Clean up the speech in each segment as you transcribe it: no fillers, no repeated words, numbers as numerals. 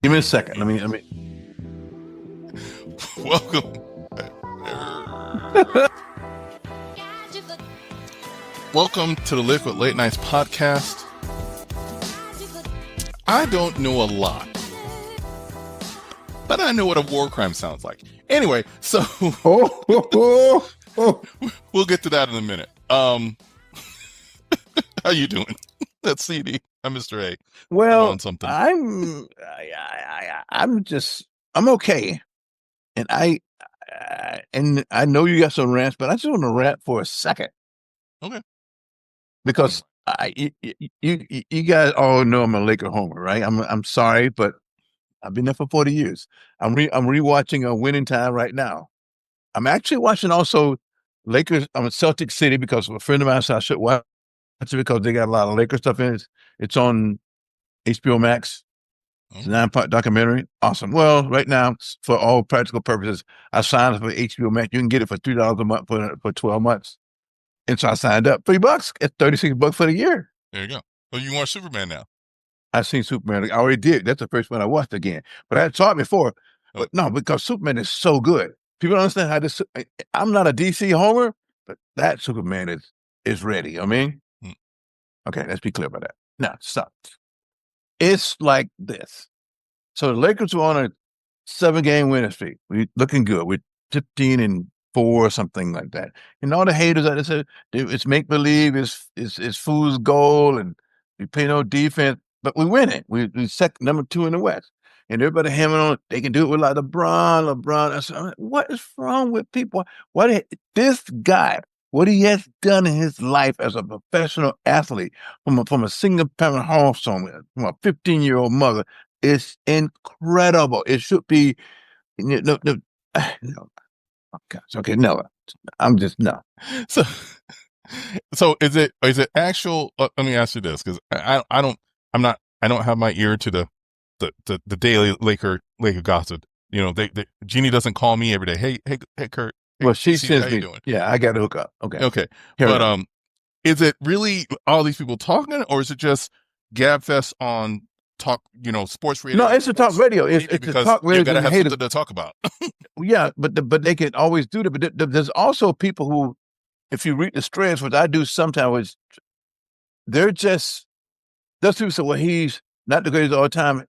Give me a second. Welcome. Welcome to the Liquid Late Nights podcast. I don't know a lot, but I know what a war crime sounds like. Anyway, so we'll get to that in a minute. How you doing? That's CD. I'm Mr. A. Well, on something. I'm okay, and I know you got some rants, but I just want to rant for a second. Okay. Because you guys all know I'm a Laker homer, right? I'm sorry, but I've been there for 40 years. I'm rewatching a Winning Time right now. I'm actually watching also Lakers. I'm in Celtic City because of a friend of mine, so I should watch it because they got a lot of Laker stuff in it. It's on HBO Max. It's a 9-part documentary. Awesome. Well, right now, for all practical purposes, I signed up for HBO Max. You can get it for $3 a month for 12 months. And so I signed up. $3. It's $36 for the year. There you go. Well, you watch Superman now. I've seen Superman. I already did. That's the first one I watched again. But I had saw it before. But no, because Superman is so good. People don't understand how this. I'm not a DC homer, but that Superman is ready. I mean, okay, let's be clear about that. Now, stop. It's like this. So the Lakers were on a 7-game winning streak. We're looking good. We're 15-4 or something like that. And all the haters out there said it's make believe, it's fool's goal, and we play no defense, but we win it. We second, number 2 in the West. And everybody hammering on they can do it with like LeBron. I said, what is wrong with people? This guy, what he has done in his life as a professional athlete from a single parent home from a 15-year-old mother is incredible. It should be no. Okay, no. I'm just no. So is it actual? Let me ask you this, because I don't have my ear to the daily Laker gossip. You know, Jeannie doesn't call me every day. Hey, Kurt. Hey, well, she sends me. Doing? Yeah, I got to hook up. Okay. But is it really all these people talking, or is it just Gabfest on talk? Sports radio. No, it's a talk radio. It's a talk radio. You gotta have something to talk about. Yeah, but they can always do that. But there's also people who, if you read the threads, which I do sometimes, they're just those people say, well, he's not the greatest all the time.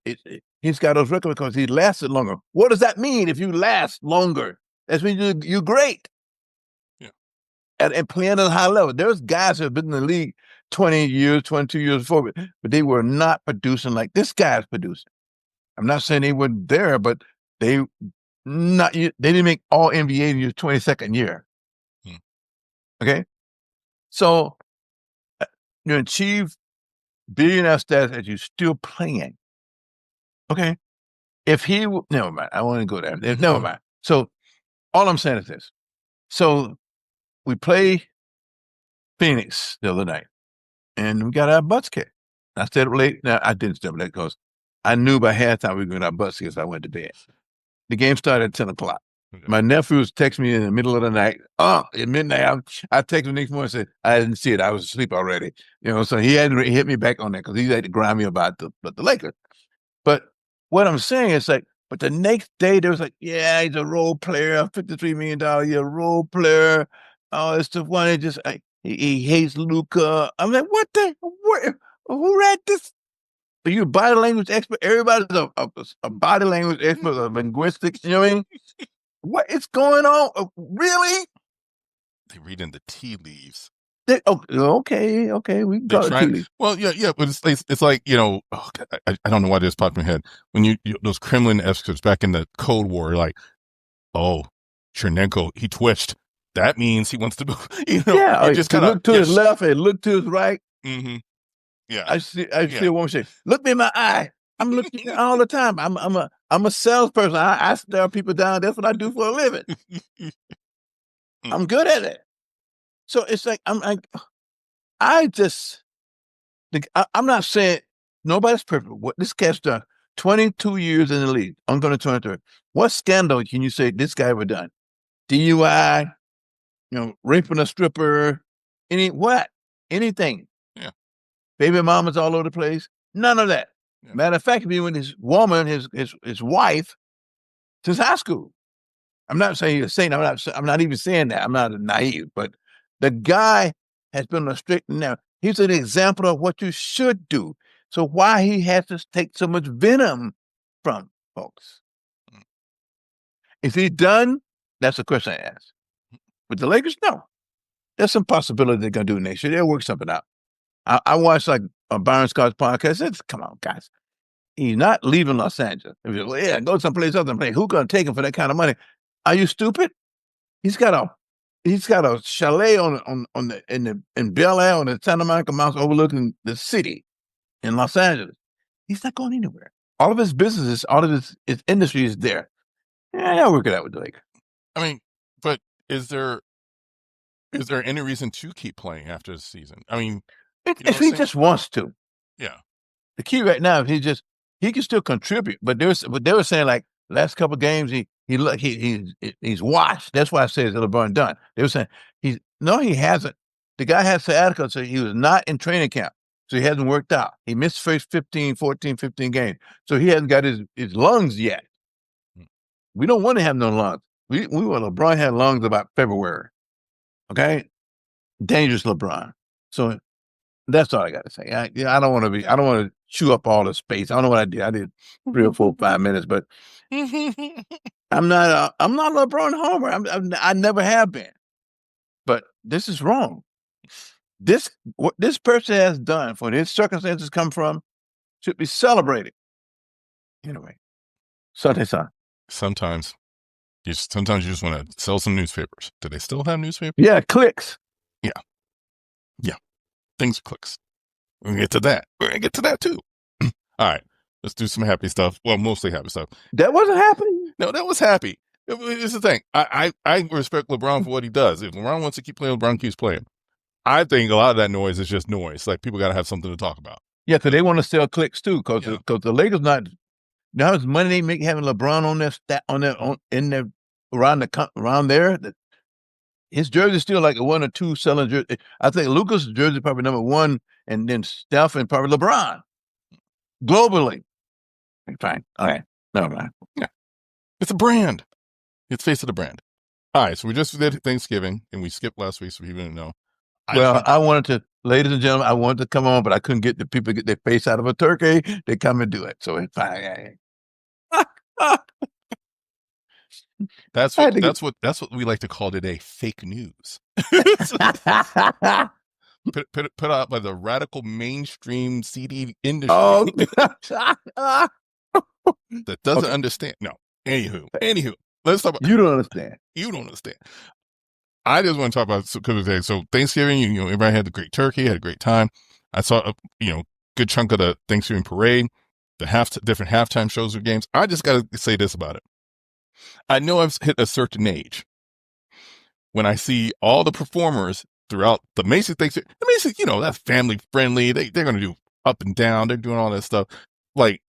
He's got those records because he lasted longer. What does that mean if you last longer? That means you're great. Yeah. And playing at a high level. There's guys who have been in the league 20 years, 22 years before, but they were not producing like this guy's producing. I'm not saying they weren't there, but they didn't make all NBA in your 22nd year. Okay. So you achieve billionaire status as you're still playing. Okay. If he, never mind. I want to go there. Never mind. So all I'm saying is this. So we play Phoenix the other night and we got our butts kicked. I stayed up late. Now I didn't stay up late because I knew by halftime we were going to our butts kicked, so I went to bed. The game started at 10 o'clock. Okay. My nephews text me in the middle of the night. At midnight, I text him the next morning and said, I didn't see it. I was asleep already. So he hadn't hit me back on that because he had to grind me about the Lakers. But what I'm saying is but the next day there was yeah, he's a role player, $53 million a year role player. Oh, it's the one that just, he hates Luka. I'm like, who read this? Are you a body language expert? Everybody's a body language expert of linguistics. You know what I mean? What is going on? Really? They read in the tea leaves. Okay. We can call it tea leaves. Well, yeah, but it's like, I don't know why this popped in my head. When those Kremlin experts back in the Cold War, like, oh, Chernenko, he twitched. That means he wants to move. Yeah, just kind of look to his left and look to his right. Mm-hmm. Yeah, I see a woman say, "Look me in my eye." I'm looking all the time. I'm a salesperson. I stare people down. That's what I do for a living. I'm good at it. So it's like I'm not saying nobody's perfect. What this cat's done, 22 years in the league. I'm going to 23. What scandal can you say this guy ever done? DUI, raping a stripper, anything. Yeah. Baby mamas all over the place. None of that. Yeah. Matter of fact, being with his woman, his wife, since high school. I'm not saying he's a saint. I'm not even saying that. I'm not naive, but the guy has been on a straight and narrow. He's an example of what you should do. So why he has to take so much venom from folks? Mm. Is he done? That's the question I ask. With the Lakers, no. There's some possibility they're gonna do next year. They'll work something out. I watched like a Byron Scott's podcast. It's, come on, guys. He's not leaving Los Angeles. If you, well, yeah, go someplace else and play. Who's gonna take him for that kind of money? Are you stupid? He's got a chalet in Bel Air on the Santa Monica Mountains overlooking the city in Los Angeles. He's not going anywhere. All of his businesses, all of his industry is there. Yeah, I'll work it out with the Lakers. I mean, but is there any reason to keep playing after the season? I mean, If he just wants to. Yeah. The key right now, he can still contribute, but they were saying like last couple of games he's washed. That's why I say it's LeBron done. They were saying he hasn't. The guy has sciatica, so he was not in training camp, so he hasn't worked out. He missed first 15 games, so he hasn't got his lungs yet. We don't want to have no lungs. We want LeBron had lungs about February. Okay, dangerous LeBron. So that's all I got to say. I don't want to chew up all the space. I don't know what I did. I did 3 or 4, 5 minutes, but I'm not a LeBron homer. I never have been. But this is wrong. What this person has done for his circumstances come from should be celebrated. Anyway, Sunday son. Sometimes you just want to sell some newspapers. Do they still have newspapers? Yeah, clicks. Yeah. Things clicks. We're gonna get to that. We're gonna get to that too. All right. Let's do some happy stuff. Well, mostly happy stuff. That wasn't happening. No, that was happy. It's the thing. I respect LeBron for what he does. If LeBron wants to keep playing, LeBron keeps playing. I think a lot of that noise is just noise. Like, people got to have something to talk about. Yeah, because they want to sell clicks too. Because the Lakers not now how much money they make having LeBron around there. His jersey's still like a 1 or 2 selling jersey. I think Luka's jersey probably number 1, and then Steph and probably LeBron globally. Fine. Okay. Never mind. Yeah. It's a brand. It's face of the brand. All right. So we just did Thanksgiving and we skipped last week, so people didn't know. I wanted to, ladies and gentlemen, I wanted to come on, but I couldn't get the people to get their face out of a turkey. They come and do it. So it's fine. That's what we like to call today fake news. put out by the radical mainstream CD industry that doesn't understand. No. Anywho, let's talk about. You don't understand. You don't understand. I just want to talk about so Thanksgiving. Everybody had the great turkey, had a great time. I saw a good chunk of the Thanksgiving parade, the different halftime shows or games. I just got to say this about it. I know I've hit a certain age when I see all the performers throughout the Macy Thanksgiving. The Macy, that's family friendly. They're going to do up and down. They're doing all that stuff. Like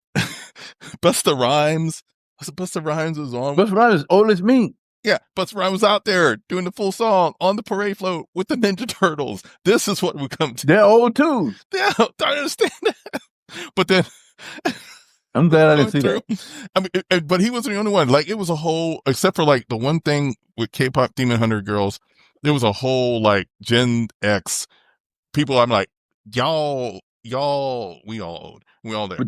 Busta Rhymes. Busta Rhymes was on. Busta Rhymes is old as me. Yeah, Busta Rhymes was out there doing the full song on the parade float with the Ninja Turtles. This is what we come to. They're old too. Yeah, I understand that. But then I'm glad I didn't see that. I mean, but he wasn't the only one. Like, it was a whole, except for like the one thing with K-pop Demon Hunter girls, there was a whole like Gen X people. I'm like, y'all, we all old. We all there. But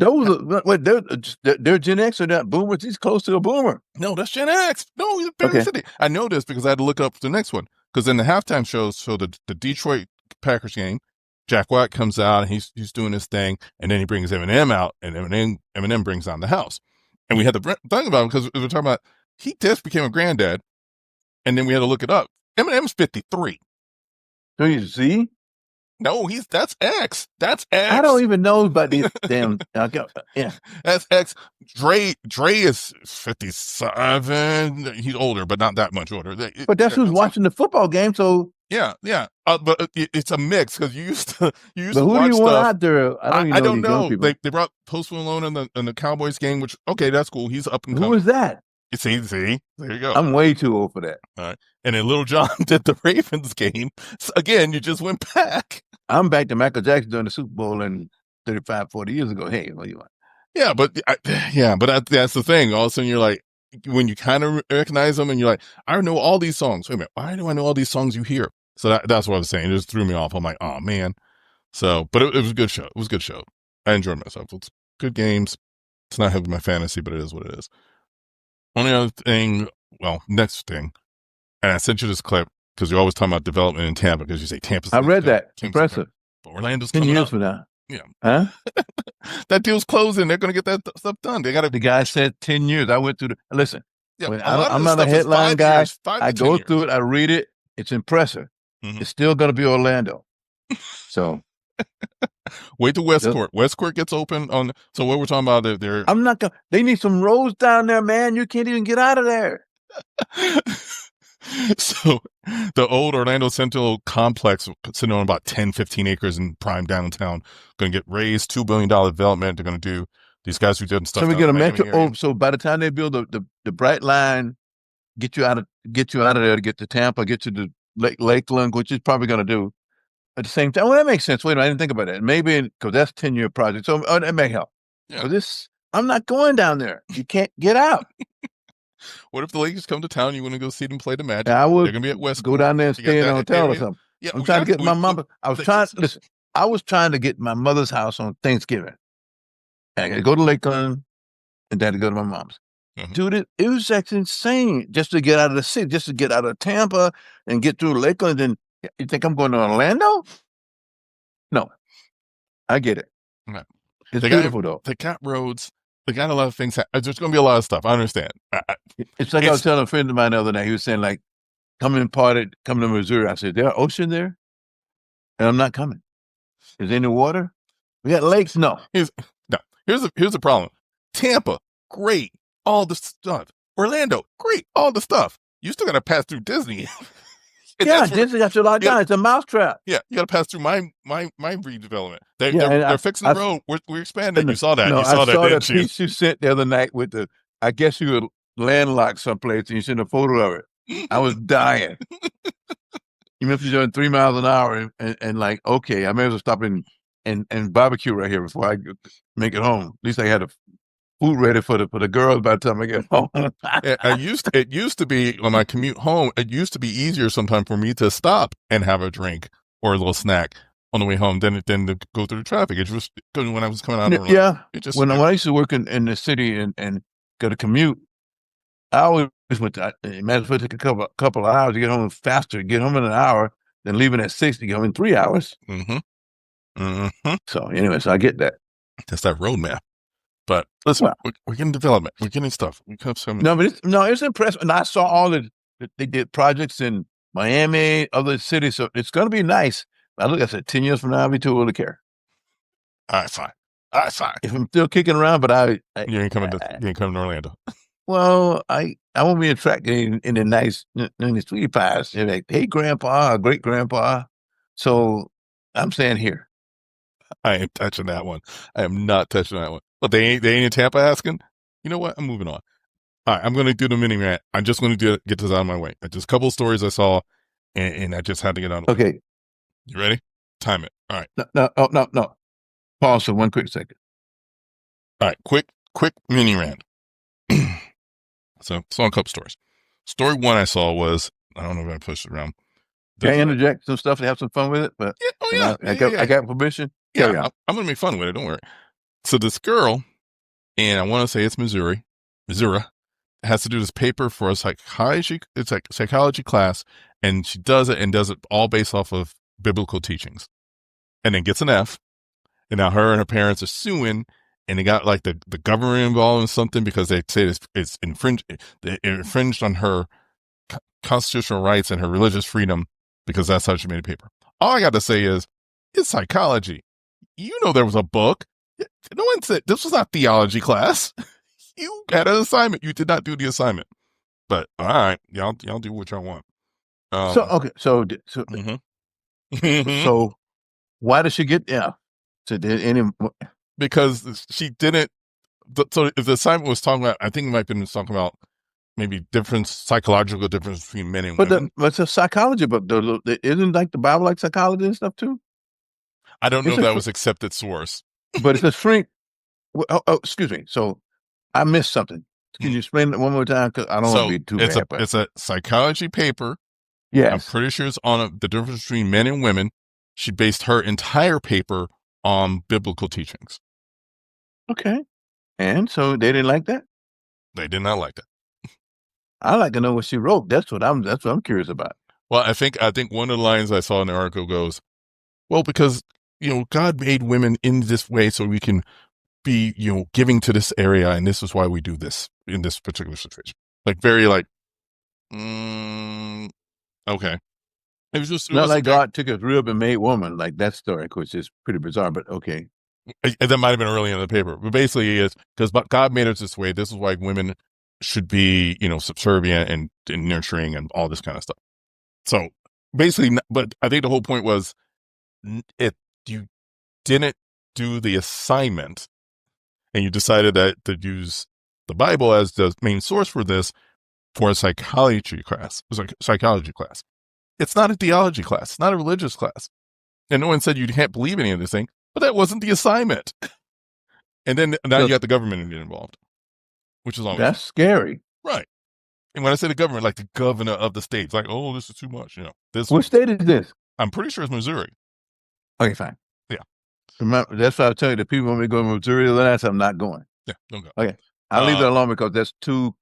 those they're Gen X or not boomers. He's close to a boomer. No, that's Gen X. No, he's barely city. I know this because I had to look up the next one. Because in the halftime shows, so the Detroit Packers game, Jack White comes out and he's doing his thing, and then he brings Eminem out, and Eminem brings on the house. And we had to think about him because we were talking about he just became a granddad, and then we had to look it up. Eminem's 53. So you see? No, that's X. That's X. I don't even know about these damn. Yeah, that's X. Dre is 57. He's older, but not that much older. But that's who's watching the football game. So yeah. But it's a mix because you used to but who watch do you want stuff. out there? I don't know. They brought Post Malone in the Cowboys game, which that's cool. He's up and coming. Who is that? See, there you go. I'm way too old for that. All right. And then Little John did the Ravens game. So again, you just went back. I'm back to Michael Jackson during the Super Bowl in 35, 40 years ago. Hey, what do you want? Yeah, but that's the thing. All of a sudden, you're like, when you kind of recognize them, and you're like, I know all these songs. Wait a minute, why do I know all these songs you hear? So that's what I was saying. It just threw me off. I'm like, oh man. So, but it was a good show. It was a good show. I enjoyed myself. It's good games. It's not having my fantasy, but it is what it is. Only other thing, well, next thing, and I sent you this clip because you're always talking about development in Tampa because you say Tampa's. I read that. Impressive. But Orlando's 10 coming years up. from now. Yeah. Huh? That deal's closing. They're going to get that stuff done. They got to. The guy said 10 years. I went through listen, Yeah, I'm not a headline guy. Years, I go through it. I read it. It's impressive. Mm-hmm. It's still going to be Orlando. So. Wait till Westcourt. Westcourt gets open on. So what we're talking about, they're. I'm not going to. They need some roads down there, man. You can't even get out of there. So the old Orlando Central complex sitting on about 10, 15 acres in prime downtown, going to get raised, $2 billion development. They're going to do these guys who did stuff. So we get a metro. Oh, so by the time they build the bright line, get you out of there to get to Tampa, get you to Lakeland, which is probably going to do at the same time. Well, that makes sense. Wait a minute, I didn't think about that. Maybe because that's 10-year project, so that may help. Yeah. But I'm not going down there. You can't get out. What if the Lakers come to town? You want to go see them play the Magic? I would. They're gonna be at West. Go down there and stay in a hotel or something. Yeah, I'm trying to get my mother. I was trying to get my mother's house on Thanksgiving. And I got to go to Lakeland, and then to go to my mom's. Mm-hmm. Dude, it was actually insane just to get out of the city, just to get out of Tampa and get through Lakeland. And you think I'm going to Orlando? No, I get it. Right. It's beautiful though. They got roads. They got a lot of things. There's going to be a lot of stuff. I understand. It's like I was telling a friend of mine the other night. He was saying, like, come to Missouri. I said, there ocean there? And I'm not coming. Is there any water? We got lakes? No. Here's the problem. Tampa, great. All the stuff. Orlando, great. All the stuff. You still got to pass through Disney. Yeah, Disney got you locked down. It's a mousetrap. Yeah, you got to pass through my redevelopment. They're fixing the road. We're expanding. You saw that. No, you saw that, didn't you? Piece you sent the other night with I guess you were landlocked someplace and you sent a photo of it. I was dying. You must be doing 3 miles an hour and like, okay, I may as well stop and barbecue right here before I make it home. At least I had food ready for the girls by the time I get home. It used to be on my commute home. It used to be easier sometimes for me to stop and have a drink or a little snack on the way home than to go through the traffic. It was when I was coming out of Orlando. Yeah. When I used to work in the city and go to commute, I always went to, imagine if it took a couple of hours to get home faster, get home in an hour than leaving at 6 to get home in 3 hours. Mm-hmm. Mm-hmm. So anyway, I get that. That's that roadmap. But listen, we're getting development. We're getting stuff. We have some. No, but it's impressive. And I saw all they did projects in Miami, other cities. So it's going to be nice. I said 10 years from now, I'll be too old to care. All right, fine. If I'm still kicking around, but you ain't coming to Orlando. Well, I won't be attracted in the nice, in the sweetie pies. They're like, hey, grandpa, great grandpa. So I'm staying here. I ain't touching that one. I am not touching that one. But they ain't in Tampa asking. You know what? I'm moving on. All right, I'm going to do the mini rant. I'm just going to get this out of my way. Just a couple of stories I saw, and I just had to get on. Okay. You ready? Time it. All right. No. Pause for 1 quick second. All right, quick mini rant. So, saw a couple stories. Story 1 I saw was, I don't know if I pushed it around. Can I interject some stuff to have some fun with it? But I got permission. Yeah, I'm going to make fun with it. Don't worry. So this girl, and I want to say it's Missouri, has to do this paper for a psychology class, and she does it all based off of biblical teachings, and then gets an F. And now her and her parents are suing, and they got like the government involved in something because they say it's infringed on her constitutional rights and her religious freedom because that's how she made a paper. All I got to say is, it's psychology. You know there was a book. No one said this was not theology class. You had an assignment. You did not do the assignment. But all right, y'all do what y'all want. So so why did she get So did any? Because she didn't. So if the assignment was talking about, I think it might have been talking about maybe psychological difference between men and women. But it's a psychology book. Isn't like the Bible like psychology and stuff too? I don't know if that was accepted source. But it's a shrink. Excuse me. So I missed something. Can Hmm. you explain it one more time? Because I don't want to So be too bad, but it's a psychology paper. I'm yes. pretty sure it's on the difference between men and women. She based her entire paper on biblical teachings. Okay. And so they didn't like that. They did not like that. I like to know what she wrote. That's what I'm curious about. Well, I think one of the lines I saw in the article goes, well, because God made women in this way so we can be giving to this area, and this is why we do this in this particular situation. Like very like, mm, okay. It Not was a like very God took his rib and made woman, like that story, which is pretty bizarre, but okay. that might have been early in the paper, but basically it's because God made us this way. This is why women should be subservient and nurturing and all this kind of stuff. So basically, but I think the whole point was if you didn't do the assignment and you decided that to use the Bible as the main source for this for a psychology class. It's like a psychology class. It's not a theology class. It's not a religious class. And no one said you can't believe any of this thing, but that wasn't the assignment. And then now you So got the government to get involved, which is always fun. that's scary. Right. And when I say the government, like the governor of the state, it's like, oh, this is too much. This What one. state is this? I'm pretty sure it's Missouri. Okay, fine. Yeah. Remember, that's why I tell you the people want me to go to Missouri the last I'm not going. Yeah. Don't go. Okay. I'll leave Uh, that alone because that's too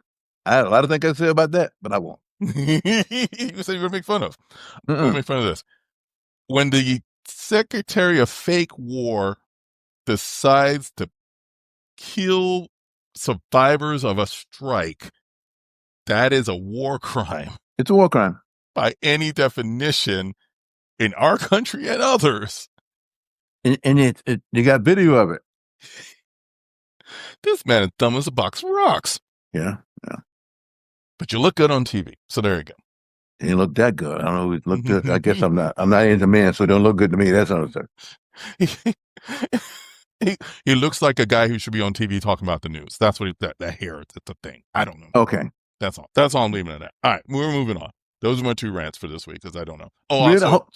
I had a lot of things I say about that, but I won't. you say you're going to make fun of. I'm going to Mm-mm. make fun of this. When the Secretary of Fake War decides to kill survivors of a strike, that is a war crime It's a war crime. by any definition in our country and others. And you got video of it. This man is dumb as a box of rocks. Yeah. Yeah. But you look good on TV. So there you go. He didn't look that good. I don't know. He looked good. I guess I'm not. I'm not into men, so it don't look good to me. That's all I'm saying. he looks like a guy who should be on TV talking about the news. That's what that hair is the thing. I don't know. Okay. That's all. That's all I'm leaving it at. All right, we're moving on. Those are my two rants for this week because I don't know. Oh, Really? also,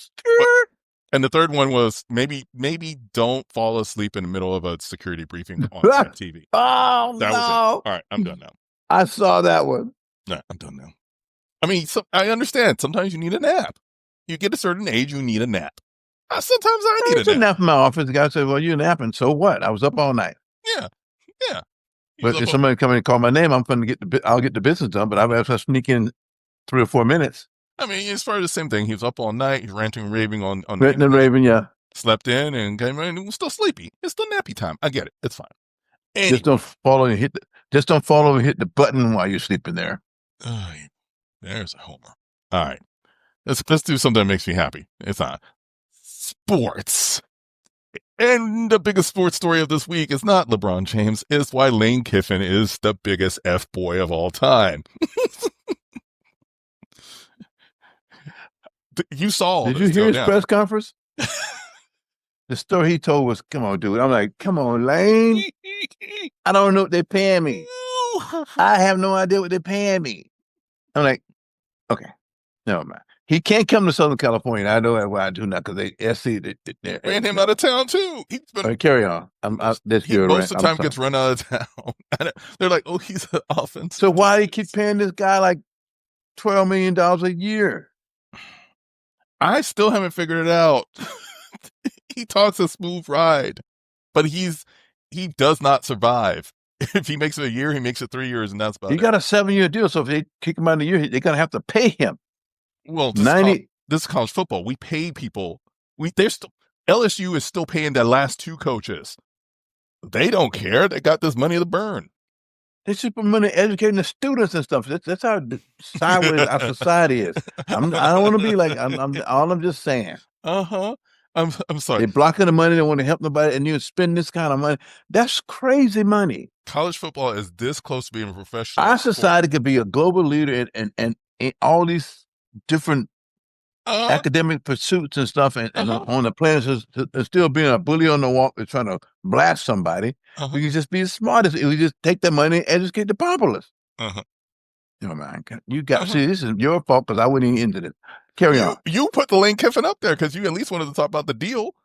and the third one was maybe don't fall asleep in the middle of a security briefing on TV. Oh That was it. All right, I'm done now. I saw that one. No, I'm done now. I mean, I understand. Sometimes you need a nap. You get a certain age, you need a nap. Sometimes I need a nap. In my office. The guy said, "Well, you're napping. So what? I was up all night." Yeah, yeah. But if somebody come in and call my name, I'm going to I'll get the business done. But I have to sneak in 3 or 4 minutes. I mean, it's part of the same thing. He was up all night. He's ranting and raving on Ranting and raving, yeah. Slept in and came in and was still sleepy. It's still nappy time. I get it. It's fine. Anyway. Just don't fall and hit the button while you're sleeping there. There's a homer. All right. Let's do something that makes me happy. It's not sports. And the biggest sports story of this week is not LeBron James. It's why Lane Kiffin is the biggest F-boy of all time. You saw. Did you hear his press conference? The story he told was, "Come on, dude." I'm like, "Come on, Lane. I don't know what they're paying me. I have no idea what they're paying me." I'm like, "Okay, never mind." He can't come to Southern California. I know why I do not because they SC they ran him out of town too. He's been carry on. He most of the time gets run out of town. They're like, "Oh, he's an offense." So why do you keep paying this guy like $12 million a year? I still haven't figured it out. He talks a smooth ride, but he does not survive. If he makes it a year, he makes it 3 years, and that's about it. He got a 7-year deal, so if they kick him out of the year, they're gonna have to pay him. Well, this is college football. We pay people. LSU is still paying their last 2 coaches. They don't care. They got this money to burn. They should put money educating the students and stuff. That's how sideways our society is. I don't want to be like. I'm just saying. I'm sorry. They're blocking the money. They want to help nobody, and you spend this kind of money. That's crazy money. College football is this close to being a professional. Our society could be a global leader in all these different academic pursuits and stuff, and on the planet, is still being a bully on the walk and trying to blast somebody. We can just be as smart as we just take that money and educate the populace. Oh man, you got see. This is your fault because I wouldn't even into this. Carry on. You put the Lane Kiffin up there because you at least wanted to talk about the deal.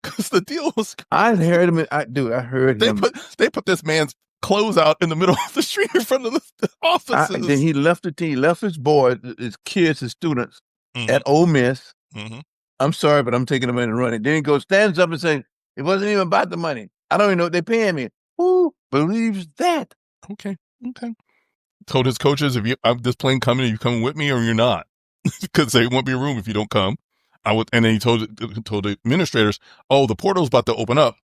because the deal was. I heard him. I heard him. They put this man's clothes out in the middle of the street in front of the offices. Then he left the team, left his boys, his kids, his students Mm-hmm. at Ole Miss. Mm-hmm. I'm sorry, but I'm taking them in and running. Then he goes, stands up and says, it wasn't even about the money. I don't even know what they're paying me. Who believes that? Okay. Told his coaches, if I'm this plane coming, are you coming with me or you're not? Because there won't be room if you don't come. And then he told the administrators, oh, the portal's about to open up.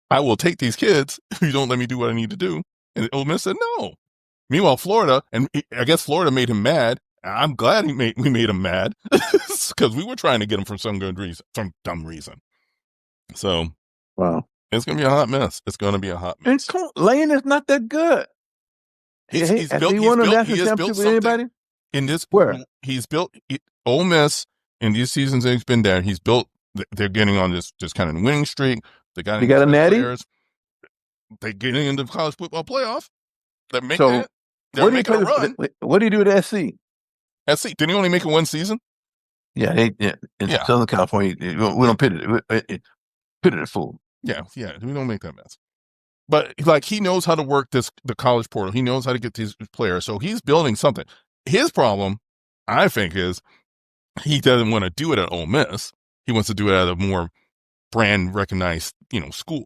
I will take these kids if you don't let me do what I need to do. And Ole Miss said no. Meanwhile, Florida, and I guess Florida made him mad. I'm glad we made him mad because we were trying to get him for some good reason, some dumb reason. So, wow, it's gonna be a hot mess. It's gonna be a hot mess. And Lane is not that good. He's built something anybody in this. Where he's built Ole Miss in these seasons he's been there. He's built. They're getting on this kind of winning streak. They got a natty. Players. They're getting into the college football playoff. They're making so, it. They're making a run. What do you do at SC? SC, didn't he only make it one season? Yeah, in Southern California, we don't pit it a fool. Yeah, we don't make that mess. But like he knows how to work the college portal. He knows how to get these players. So he's building something. His problem, I think, is he doesn't want to do it at Ole Miss. He wants to do it at a more brand recognized, school.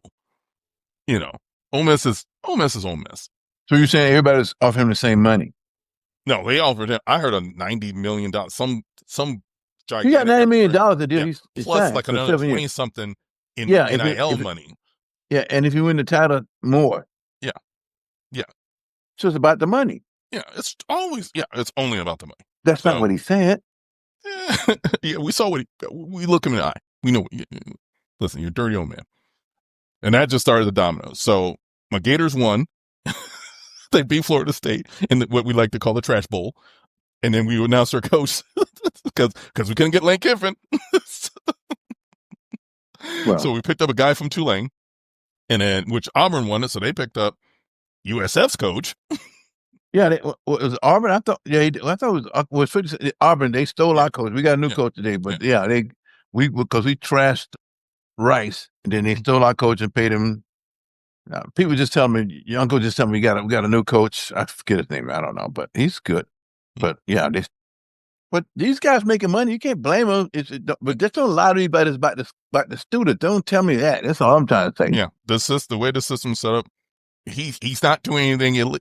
Ole Miss is Ole Miss. So you're saying everybody's offering him the same money? No, they offered him. I heard a $90 million. Some gigantic. He got $90 million to do. Yeah. Plus like another 20 something in NIL money. Yeah, and if you win the title, more. Yeah. So it's about the money. Yeah, it's only about the money. That's not what he said. Yeah, we saw we look him in the eye. We know. Listen, you're a dirty old man. And that just started the dominoes. So my Gators won. They beat Florida State in what we like to call the trash bowl. And then we announced our coach because we couldn't get Lane Kiffin. So we picked up a guy from Tulane, and then which Auburn won it, so they picked up USF's coach. Yeah, it was Auburn. I thought it was Auburn. They stole our coach. We got a new coach today, but because we trashed Rice, and then they stole our coach and paid him. People just tell me, your uncle just tell me we got a new coach. I forget his name. I don't know, but he's good. But but these guys making money. You can't blame them. But just don't lie to me about the student. Don't tell me that. That's all I'm trying to say. Yeah, the way the system's set up, he's not doing anything.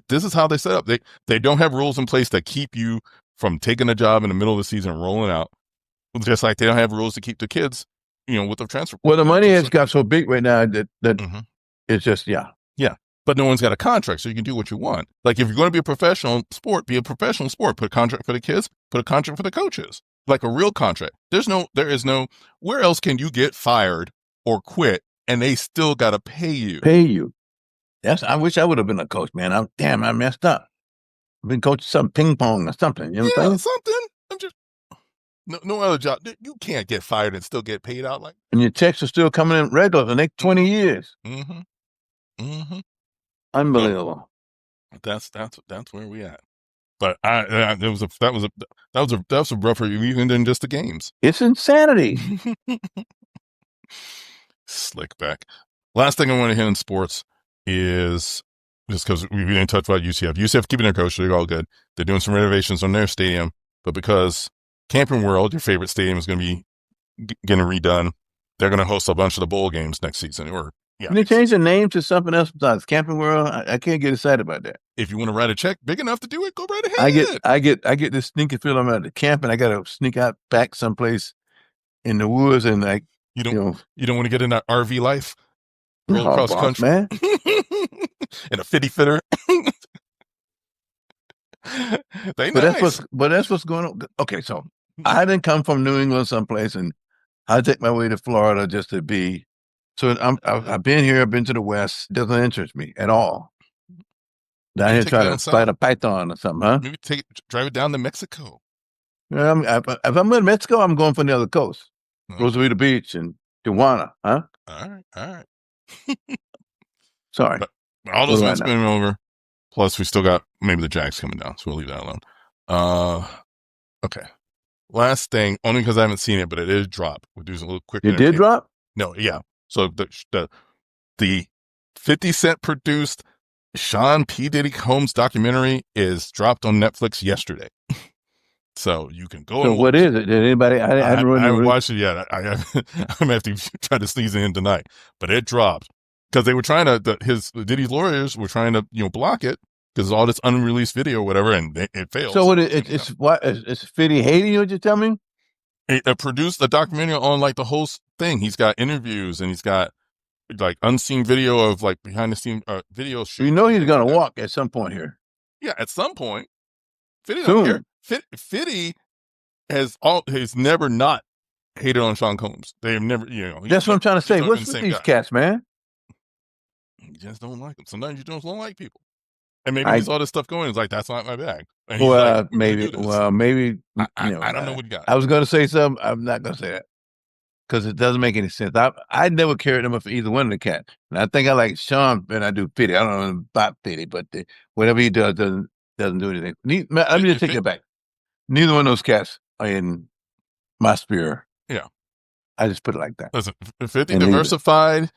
This is how they set up. They don't have rules in place that keep you from taking a job in the middle of the season and rolling out. Just like they don't have rules to keep the kids, with the transfer. Well, the money has got so big right now that it's just yeah. But no one's got a contract, so you can do what you want. Like if you're going to be a professional sport, be a professional sport. Put a contract for the kids. Put a contract for the coaches. Like a real contract. There is no. Where else can you get fired or quit and they still got to pay you? I wish I would have been a coach, man. I messed up. I've been coaching some ping pong or something. You know what I'm saying? Something. I'm just no other job. You can't get fired and still get paid out like. And your checks are still coming in regular for the next 20 years. Unbelievable. That's where we at. But that was a rougher even than just the games. It's insanity. Slick back. Last thing I want to hit in sports is just because we didn't touch about UCF. UCF keeping their coach, they're all good. They're doing some renovations on their stadium, but because Camping World, your favorite stadium, is going to be getting redone, they're going to host a bunch of the bowl games next season. Can they change the name to something else besides Camping World? I can't get excited about that. If you want to write a check big enough to do it, go right ahead. I get this sneaky feeling I'm at the camping. I got to sneak out back someplace in the woods and you don't want to get in that RV life, roll across country, man, in a fitty fitter. That's what's going on. Okay, so I didn't come from New England someplace, and I take my way to Florida just to be. So I've been here. I've been to the West. It doesn't interest me at all. Down here trying to fight a python or something, huh? Maybe drive it down to Mexico. If I'm in Mexico, I'm going for the other coast. Rosarito Beach and Tijuana, huh? All right. Sorry. But all those events been over. Plus, we still got maybe the Jags coming down, so we'll leave that alone. Okay. Last thing, only because I haven't seen it, but it is dropped. We'll do a little quick. It did drop? No, yeah. So the 50 Cent produced Sean P. Diddy Combs documentary is dropped on Netflix yesterday. So you can go So and what watch it. is it? Did anybody? I I haven't haven't really. watched it yet. I'm gonna have to try to sneeze it in tonight, but it dropped because they were trying to. Diddy's lawyers were trying to block it because all this unreleased video or whatever, and it failed. So So what? It's what? It's Fitty Haiti? What you tell me? it produced a documentary on like the whole thing. He's got interviews and he's got like unseen video of like behind the scene video You shoots know and he's things gonna like that. walk at some point here Yeah, at some point, Fitty don't care. soon. Fitty has never not hated on Sean Combs. They have never, That's what I'm trying to he's say. always been What's the with same these guy. cats, man? You just don't like him. Sometimes you just don't like people. And maybe I he's all this stuff going. It's like, that's not my bag. And he's like, we're going to do this. maybe I don't know what you got. I was gonna say something. I'm not gonna say that because it doesn't make any sense. I never carried them up for either one of the cats, and I think I like Sean and I do Pity. I don't know about Pity, but whatever he does doesn't do anything. Let me just take that back. Neither one of those cats are in my sphere. Yeah. I just put it like that. Listen, 50 And leave it. diversified.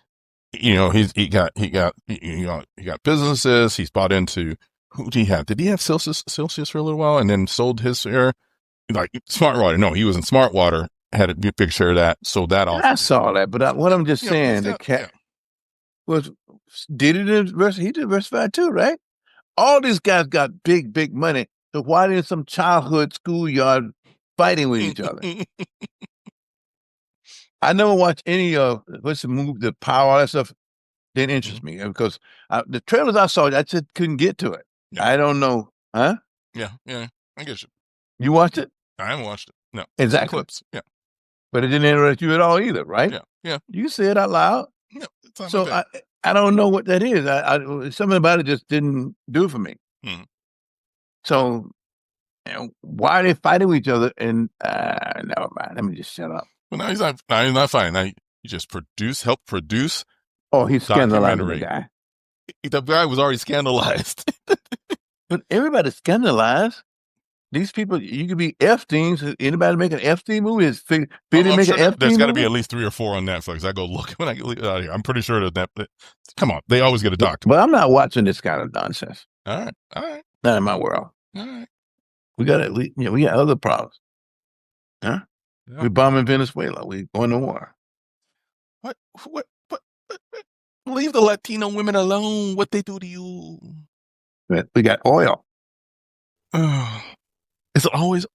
He got businesses. He's bought into. Who did he have? Did he have Celsius for a little while and then sold his share? Like Smart Water. No, he was in Smart Water. Had a big share of that. Sold that off. I saw that, but what I'm just saying, the cat was did it diversify. He diversified too, right? All these guys got big money. So why did some childhood schoolyard fighting with each other? I never watched any of what's the movie, the Power, all that stuff. Didn't interest me because the trailers I saw, I just couldn't get to it. Yeah. I don't know, huh? Yeah, I guess you watched it. I haven't watched it. No, exactly. Clips. Yeah, but it didn't interest you at all either, right? Yeah. You say it out loud. No, it's not so I don't know what that is. Something about it just didn't do it for me. Mm-hmm. So why are they fighting with each other? And never mind. Let me just shut up. Well, now he's not. Now he's not fighting. Now he just helped produce. Oh, he's scandalizing the guy. The guy was already scandalized. But everybody's scandalized. These people, you could be F-teams. Anybody make an F-team movie? Is Fitty make an F-team There's got to movie? be at least 3 or 4 on Netflix. I go look when I get out of here. I'm pretty sure that come on, they always get a doctor. But I'm not watching this kind of nonsense. All right. Not in my world. All right. We got other problems. Huh? Yeah. We're bombing Venezuela. We're going to war. What? Leave the Latino women alone. What they do to you? We got oil. It's always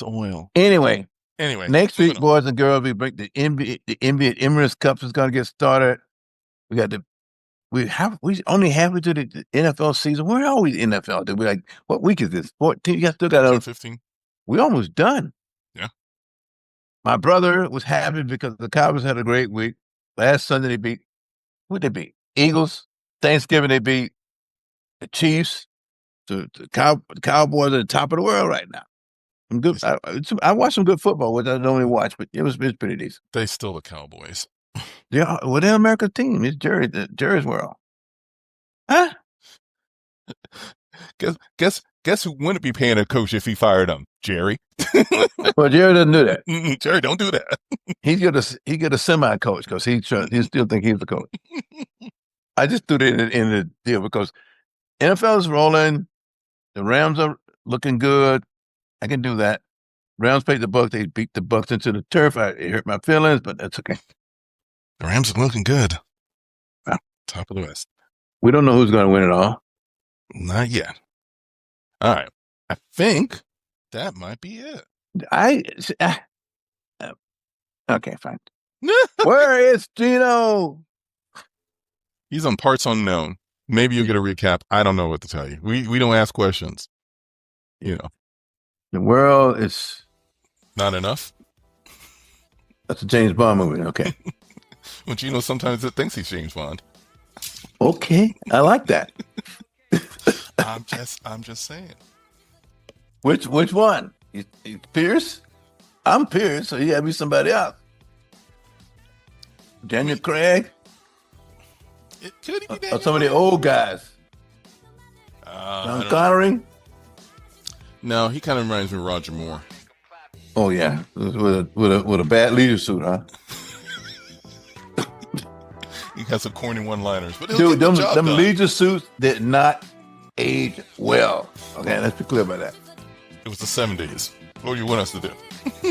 oil. Anyway, next week, boys and girls, we break the NBA Emirates Cup is going to get started. We got we only halfway to the NFL season. Where are we? NFL? Did we what week is this? 14. You still got 15. We almost done. Yeah. My brother was happy because the Cowboys had a great week. Last Sunday they beat. Who'd they beat? Eagles. Thanksgiving they beat the Chiefs. The Cowboys are the top of the world right now. I'm good. I watched some good football, which I don't only watch, but it was pretty decent. They still the Cowboys. Yeah, well, they're America's team. It's Jerry's world. Huh? Guess who wouldn't be paying a coach if he fired him? Jerry. Well, Jerry doesn't do that. Jerry, don't do that. He get a semi coach because he still think he's the coach. I just threw it in the deal because NFL is rolling. The Rams are looking good. I can do that. Rams played the Bucs. They beat the Bucs into the turf. It hurt my feelings, but that's okay. The Rams are looking good. Well, top of the West. We don't know who's going to win it all. Not yet. All right. I think that might be it. Okay, fine. Where is Gino? He's on parts unknown. Maybe you'll get a recap. I don't know what to tell you. We don't ask questions. The world is not enough. That's a James Bond movie. Okay. Well, Gino sometimes it thinks he's James Bond. Okay, I like that. I'm just saying. Which one? You Pierce? I'm Pierce, so you gotta be somebody else. Daniel Craig? It could be Daniel some of the old guys. John Connery? No, he kind of reminds me of Roger Moore. Oh yeah, with a bad leader suit, huh? has some corny one-liners, but Dude, them done. leisure suits did not age well. Okay, let's be clear about that. It was the 70s. What do you want us to do?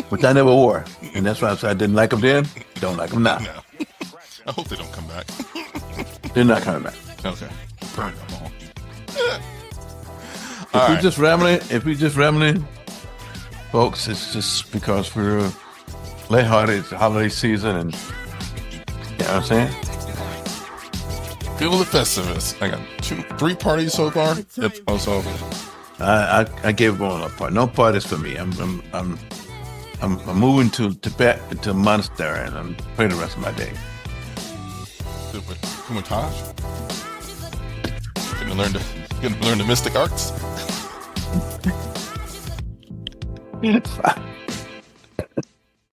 Which I never wore, and that's why I said I didn't like them then. Don't like them now. No. I hope they don't come back. They're not coming back. Okay. Burn them all. If we just rambling, folks, it's just because we're lighthearted. It's the holiday season, and you know what I'm saying? Feel the Festivus. I got 3 parties so far. Yep. Also, I gave one a part. No parties for me. I'm moving to Tibet, to a monastery, and I'm playing the rest of my day. Kumatage. Gonna learn the mystic arts.